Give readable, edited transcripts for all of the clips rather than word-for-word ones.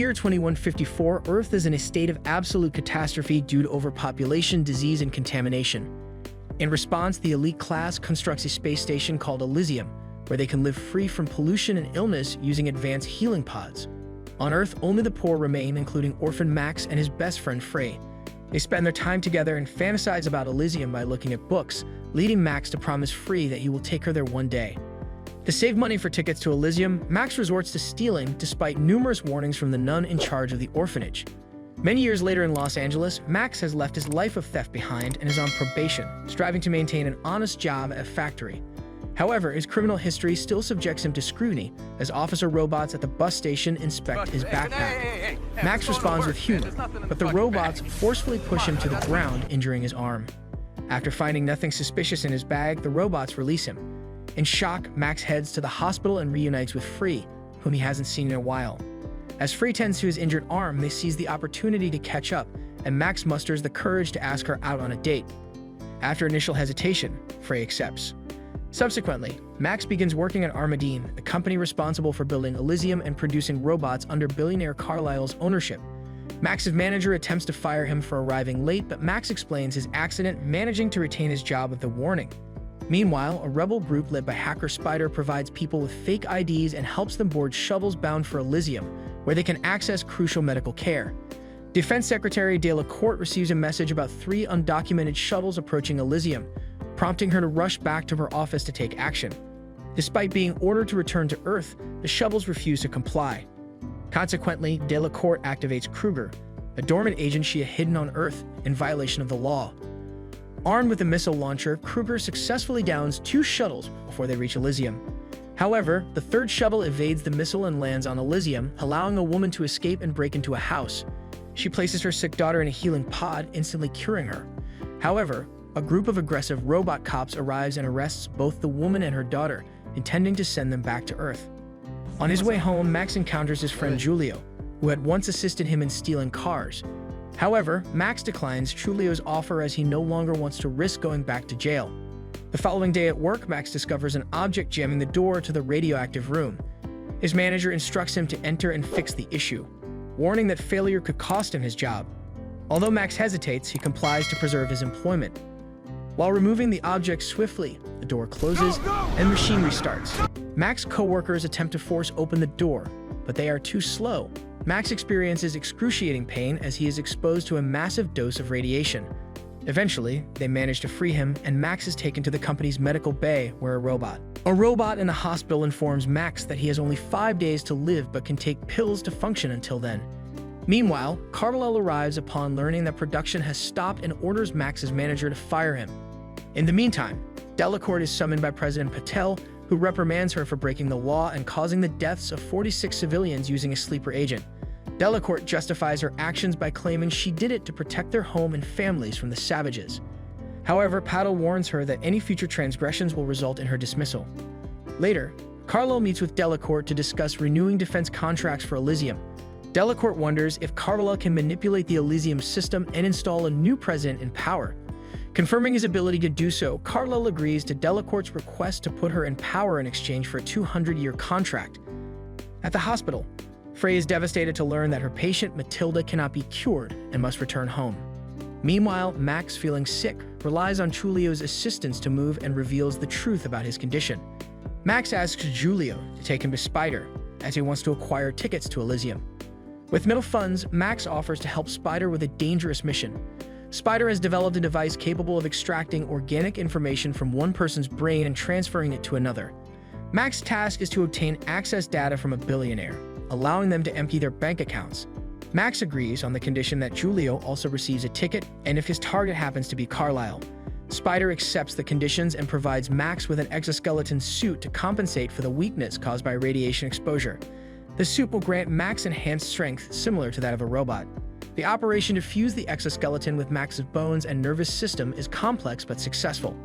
year 2154, Earth is in a state of absolute catastrophe due to overpopulation, disease, and contamination. In response, the elite class constructs a space station called Elysium, where they can live free from pollution and illness using advanced healing pods. On Earth, only the poor remain, including orphan Max and his best friend Frey. They spend their time together and fantasize about Elysium by looking at books, leading Max to promise Frey that he will take her there one day. To save money for tickets to Elysium, Max resorts to stealing despite numerous warnings from the nun in charge of the orphanage. Many years later in Los Angeles, Max has left his life of theft behind and is on probation, striving to maintain an honest job at a factory. However, his criminal history still subjects him to scrutiny as officer robots at the bus station inspect his backpack. Max responds with humor, but the robots forcefully push him to the ground, injuring his arm. After finding nothing suspicious in his bag, the robots release him. In shock, Max heads to the hospital and reunites with Frey, whom he hasn't seen in a while. As Frey tends to his injured arm, they seize the opportunity to catch up, and Max musters the courage to ask her out on a date. After initial hesitation, Frey accepts. Subsequently, Max begins working at Armadine, the company responsible for building Elysium and producing robots under billionaire Carlyle's ownership. Max's manager attempts to fire him for arriving late, but Max explains his accident, managing to retain his job with a warning. Meanwhile, a rebel group led by hacker Spider provides people with fake IDs and helps them board shuttles bound for Elysium, where they can access crucial medical care. Defense Secretary Delacourt receives a message about 3 undocumented shuttles approaching Elysium, prompting her to rush back to her office to take action. Despite being ordered to return to Earth, the shuttles refuse to comply. Consequently, Delacourt activates Kruger, a dormant agent she had hidden on Earth in violation of the law. Armed with a missile launcher, Kruger successfully downs 2 shuttles before they reach Elysium. However, the 3rd shuttle evades the missile and lands on Elysium, allowing a woman to escape and break into a house. She places her sick daughter in a healing pod, instantly curing her. However, a group of aggressive robot cops arrives and arrests both the woman and her daughter, intending to send them back to Earth. On his way home, Max encounters his friend Julio, who had once assisted him in stealing cars. However, Max declines Julio's offer as he no longer wants to risk going back to jail. The following day at work, Max discovers an object jamming the door to the radioactive room. His manager instructs him to enter and fix the issue, warning that failure could cost him his job. Although Max hesitates, he complies to preserve his employment. While removing the object swiftly, the door closes and the machine restarts. Max's co-workers attempt to force open the door, but they are too slow. Max experiences excruciating pain as he is exposed to a massive dose of radiation. Eventually, they manage to free him, and Max is taken to the company's medical bay where a robot in the hospital informs Max that he has only 5 days to live but can take pills to function until then. Meanwhile, Carlyle arrives upon learning that production has stopped and orders Max's manager to fire him. In the meantime, Delacourt is summoned by President Patel, who reprimands her for breaking the law and causing the deaths of 46 civilians using a sleeper agent. Delacourt justifies her actions by claiming she did it to protect their home and families from the savages. However, Patel warns her that any future transgressions will result in her dismissal. Later, Carlyle meets with Delacourt to discuss renewing defense contracts for Elysium. Delacourt wonders if Carlyle can manipulate the Elysium system and install a new president in power. Confirming his ability to do so, Carlyle agrees to Delacourt's request to put her in power in exchange for a 200-year contract. At the hospital, Frey is devastated to learn that her patient Matilda cannot be cured and must return home. Meanwhile, Max, feeling sick, relies on Julio's assistance to move and reveals the truth about his condition. Max asks Julio to take him to Spider, as he wants to acquire tickets to Elysium. With little funds, Max offers to help Spider with a dangerous mission. Spider has developed a device capable of extracting organic information from one person's brain and transferring it to another. Max's task is to obtain access data from a billionaire, allowing them to empty their bank accounts. Max agrees on the condition that Julio also receives a ticket, and if his target happens to be Carlyle. Spider accepts the conditions and provides Max with an exoskeleton suit to compensate for the weakness caused by radiation exposure. The suit will grant Max enhanced strength similar to that of a robot. The operation to fuse the exoskeleton with Max's bones and nervous system is complex but successful.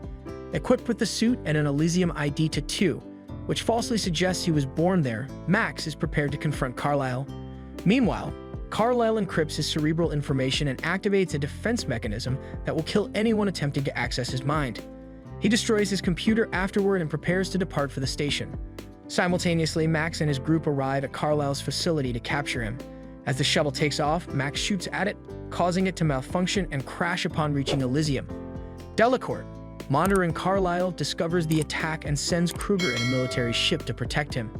Equipped with the suit and an Elysium ID tattoo, which falsely suggests he was born there, Max is prepared to confront Carlyle. Meanwhile, Carlyle encrypts his cerebral information and activates a defense mechanism that will kill anyone attempting to access his mind. He destroys his computer afterward and prepares to depart for the station. Simultaneously, Max and his group arrive at Carlyle's facility to capture him. As the shuttle takes off, Max shoots at it, causing it to malfunction and crash upon reaching Elysium. Delacourt, monitoring Carlisle, discovers the attack and sends Kruger in a military ship to protect him.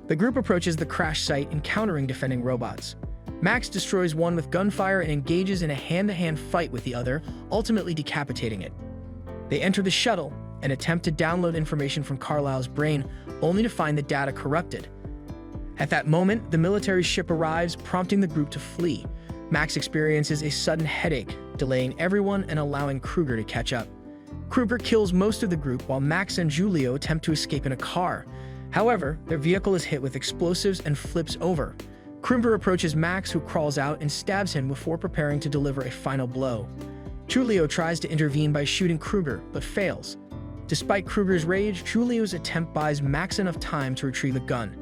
The group approaches the crash site, encountering defending robots. Max destroys one with gunfire and engages in a hand-to-hand fight with the other, ultimately decapitating it. They enter the shuttle and attempt to download information from Carlisle's brain, only to find the data corrupted. At that moment, the military ship arrives, prompting the group to flee. Max experiences a sudden headache, delaying everyone and allowing Kruger to catch up. Kruger kills most of the group while Max and Julio attempt to escape in a car. However, their vehicle is hit with explosives and flips over. Kruger approaches Max, who crawls out and stabs him before preparing to deliver a final blow. Julio tries to intervene by shooting Kruger, but fails. Despite Kruger's rage, Julio's attempt buys Max enough time to retrieve a gun.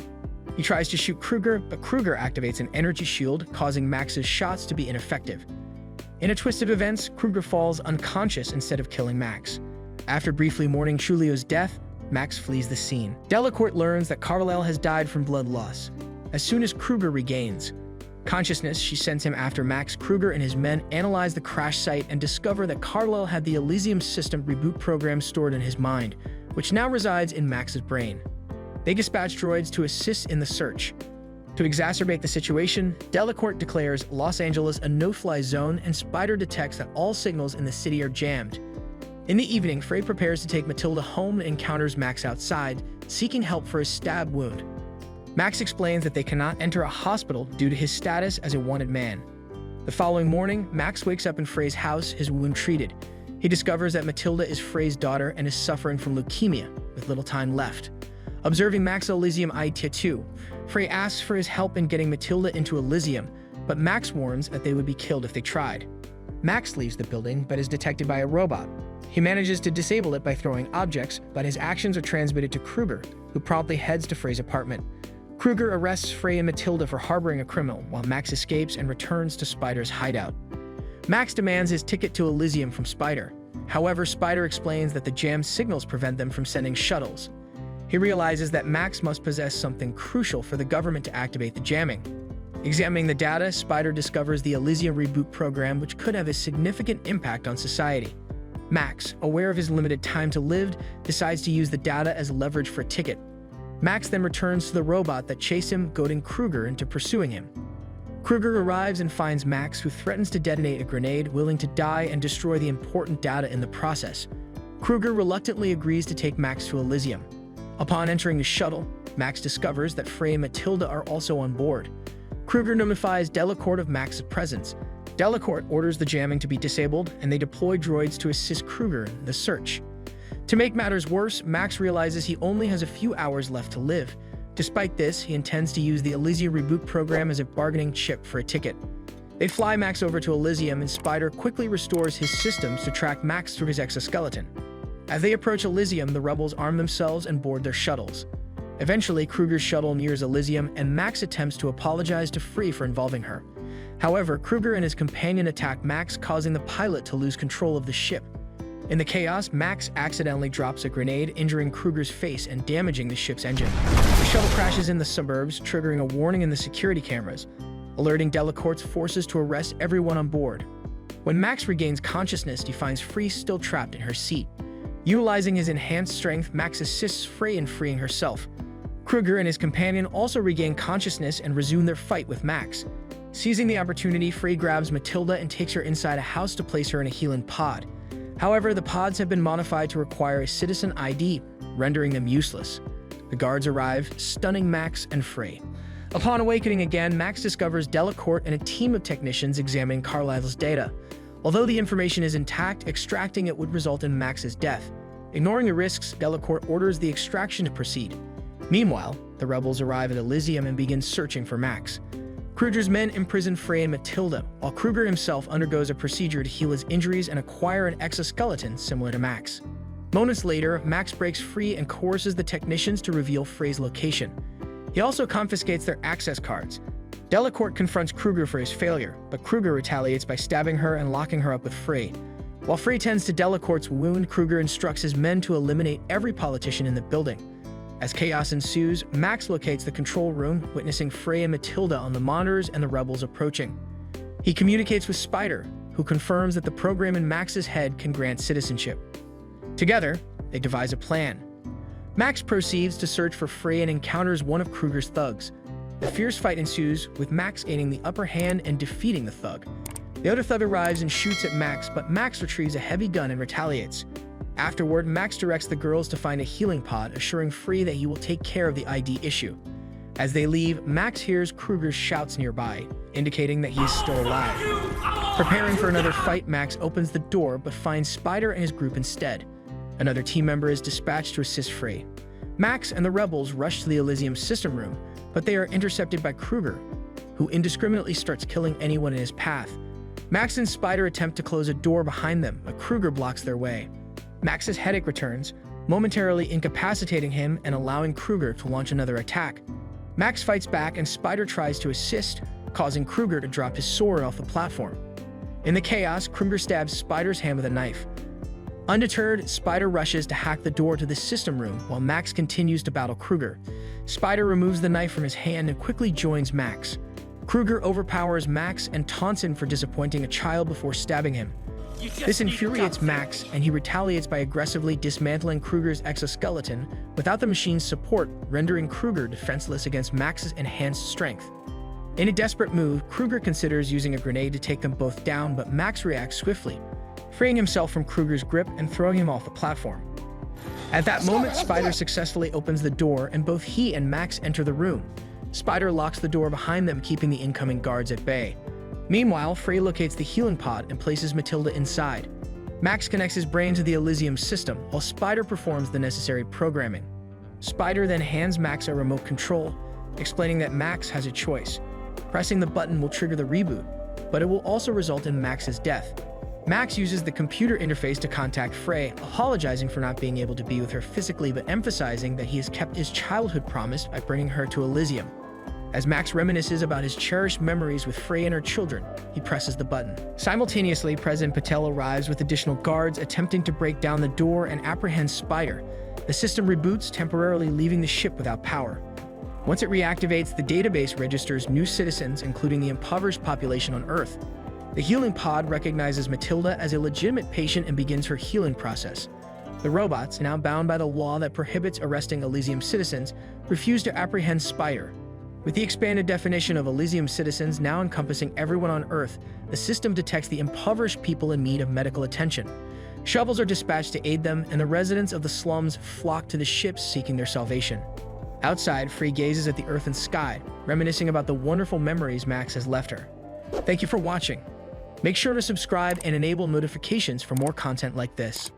He tries to shoot Kruger, but Kruger activates an energy shield, causing Max's shots to be ineffective. In a twist of events, Kruger falls unconscious instead of killing Max. After briefly mourning Julio's death, Max flees the scene. Delacourt learns that Carlisle has died from blood loss. As soon as Kruger regains consciousness, she sends him after Max. Kruger and his men analyze the crash site and discover that Carlisle had the Elysium system reboot program stored in his mind, which now resides in Max's brain. They dispatch droids to assist in the search. To exacerbate the situation, Delacourt declares Los Angeles a no-fly zone, and Spider detects that all signals in the city are jammed. In the evening, Frey prepares to take Matilda home and encounters Max outside, seeking help for his stab wound. Max explains that they cannot enter a hospital due to his status as a wanted man. The following morning, Max wakes up in Frey's house, his wound treated. He discovers that Matilda is Frey's daughter and is suffering from leukemia, with little time left. Observing Max Elysium IT2, Frey asks for his help in getting Matilda into Elysium, but Max warns that they would be killed if they tried. Max leaves the building but is detected by a robot. He manages to disable it by throwing objects, but his actions are transmitted to Kruger, who promptly heads to Frey's apartment. Kruger arrests Frey and Matilda for harboring a criminal, while Max escapes and returns to Spider's hideout. Max demands his ticket to Elysium from Spider. However, Spider explains that the jammed signals prevent them from sending shuttles. He realizes that Max must possess something crucial for the government to activate the jamming. Examining the data, Spider discovers the Elysium reboot program, which could have a significant impact on society. Max, aware of his limited time to live, decides to use the data as leverage for a ticket. Max then returns to the robot that chased him, goading Kruger into pursuing him. Kruger arrives and finds Max, who threatens to detonate a grenade, willing to die and destroy the important data in the process. Kruger reluctantly agrees to take Max to Elysium. Upon entering the shuttle, Max discovers that Frey and Matilda are also on board. Kruger notifies Delacourt of Max's presence. Delacourt orders the jamming to be disabled, and they deploy droids to assist Kruger in the search. To make matters worse, Max realizes he only has a few hours left to live. Despite this, he intends to use the Elysium reboot program as a bargaining chip for a ticket. They fly Max over to Elysium, and Spider quickly restores his systems to track Max through his exoskeleton. As they approach Elysium, the rebels arm themselves and board their shuttles. Eventually, Kruger's shuttle nears Elysium, and Max attempts to apologize to Frey for involving her. However, Kruger and his companion attack Max, causing the pilot to lose control of the ship. In the chaos, Max accidentally drops a grenade, injuring Kruger's face and damaging the ship's engine. The shuttle crashes in the suburbs, triggering a warning in the security cameras, alerting Delacourt's forces to arrest everyone on board. When Max regains consciousness, he finds Frey still trapped in her seat. Utilizing his enhanced strength, Max assists Frey in freeing herself. Kruger and his companion also regain consciousness and resume their fight with Max. Seizing the opportunity, Frey grabs Matilda and takes her inside a house to place her in a healing pod. However, the pods have been modified to require a citizen ID, rendering them useless. The guards arrive, stunning Max and Frey. Upon awakening again, Max discovers Delacourt and a team of technicians examining Carlisle's data. Although the information is intact, extracting it would result in Max's death. Ignoring the risks, Delacourt orders the extraction to proceed. Meanwhile, the rebels arrive at Elysium and begin searching for Max. Kruger's men imprison Frey and Matilda, while Kruger himself undergoes a procedure to heal his injuries and acquire an exoskeleton similar to Max. Moments later, Max breaks free and coerces the technicians to reveal Frey's location. He also confiscates their access cards. Delacourt confronts Kruger for his failure, but Kruger retaliates by stabbing her and locking her up with Frey. While Frey tends to Delacourt's wound, Kruger instructs his men to eliminate every politician in the building. As chaos ensues, Max locates the control room, witnessing Frey and Matilda on the monitors and the rebels approaching. He communicates with Spider, who confirms that the program in Max's head can grant citizenship. Together, they devise a plan. Max proceeds to search for Frey and encounters one of Kruger's thugs. A fierce fight ensues, with Max gaining the upper hand and defeating the thug. The other thug arrives and shoots at Max, but Max retrieves a heavy gun and retaliates. Afterward, Max directs the girls to find a healing pod, assuring Frey that he will take care of the ID issue. As they leave, Max hears Kruger's shouts nearby, indicating that he is still alive. Preparing for another fight, Max opens the door but finds Spider and his group instead. Another team member is dispatched to assist Frey. Max and the rebels rush to the Elysium system room, but they are intercepted by Kruger, who indiscriminately starts killing anyone in his path. Max and Spider attempt to close a door behind them, but Kruger blocks their way. Max's headache returns, momentarily incapacitating him and allowing Kruger to launch another attack. Max fights back and Spider tries to assist, causing Kruger to drop his sword off the platform. In the chaos, Kruger stabs Spider's hand with a knife. Undeterred, Spider rushes to hack the door to the system room while Max continues to battle Kruger. Spider removes the knife from his hand and quickly joins Max. Kruger overpowers Max and taunts him for disappointing a child before stabbing him. This infuriates Max, and he retaliates by aggressively dismantling Kruger's exoskeleton without the machine's support, rendering Kruger defenseless against Max's enhanced strength. In a desperate move, Kruger considers using a grenade to take them both down, but Max reacts swiftly, freeing himself from Kruger's grip and throwing him off the platform. At that moment, Spider successfully opens the door, and both he and Max enter the room. Spider locks the door behind them, keeping the incoming guards at bay. Meanwhile, Frey locates the healing pod and places Matilda inside. Max connects his brain to the Elysium system, while Spider performs the necessary programming. Spider then hands Max a remote control, explaining that Max has a choice. Pressing the button will trigger the reboot, but it will also result in Max's death. Max uses the computer interface to contact Frey, apologizing for not being able to be with her physically but emphasizing that he has kept his childhood promise by bringing her to Elysium. As Max reminisces about his cherished memories with Frey and her children, he presses the button. Simultaneously, President Patel arrives with additional guards attempting to break down the door and apprehend Spider. The system reboots, temporarily leaving the ship without power. Once it reactivates, the database registers new citizens, including the impoverished population on Earth. The healing pod recognizes Matilda as a legitimate patient and begins her healing process. The robots, now bound by the law that prohibits arresting Elysium citizens, refuse to apprehend Spider. With the expanded definition of Elysium citizens now encompassing everyone on Earth, the system detects the impoverished people in need of medical attention. Shovels are dispatched to aid them, and the residents of the slums flock to the ships seeking their salvation. Outside, Frey gazes at the earth and sky, reminiscing about the wonderful memories Max has left her. Thank you for watching. Make sure to subscribe and enable notifications for more content like this.